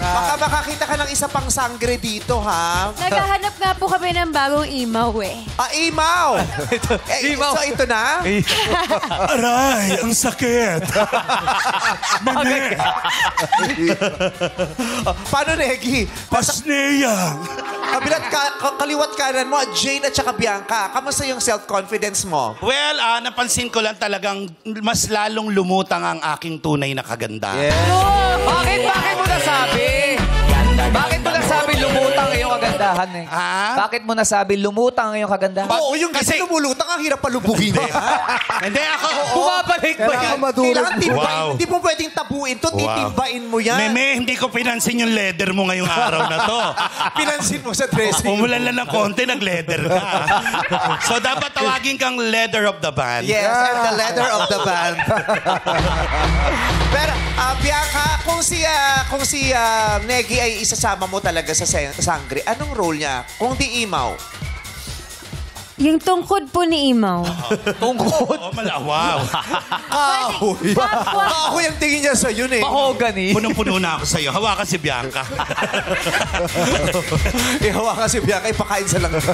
Baka makakita ka ng isa pang sangre dito, ha? Naghahanap nga po kami ng bagong imaw eh. Imaw! Imaw. So, ito na? Aray, ang sakit. Mane, Paano, Negi? pasneya. Kabilat kaliwat kanan mo, Jane at saka Bianca. Kamusta yung self-confidence mo? Well, napansin ko lang talagang mas lalong lumutang ang aking tunay na kaganda. Bakit mo nasabi? Bakit mo nasabi lumutang ang iyong kagandahan eh? Ha? Bakit mo nasabi lumutang ang iyong kagandahan? Oo, yung kasi lumulutang, ang hirap palubugin. Hindi ako. Bumabalik ba yan? Kailangan timbain. Wow. Hindi mo pwedeng tabuin to, titimbain mo yan. Meme, hindi ko pinansin yung leather mo ngayong araw na to. Pinansin mo sa dressing. Umulan lang ng konti, nag-leather ka. So, dapat tawagin kang leader of the band. Yes, I'm the leader of the band. Pero, Bianca, kung si Negi ay isasama mo talaga sa sangre, anong role niya? Kung di imaw? Yung tungkod po ni imaw. Tungkod. Oh, wow. Kahoy. Kahoy ang tingin niya sa'yo, eh. Mahogany. Punong-puno na ako sa'yo. Hawakan si Bianca. Ihawa ka si Bianca, ipakain sa langgam.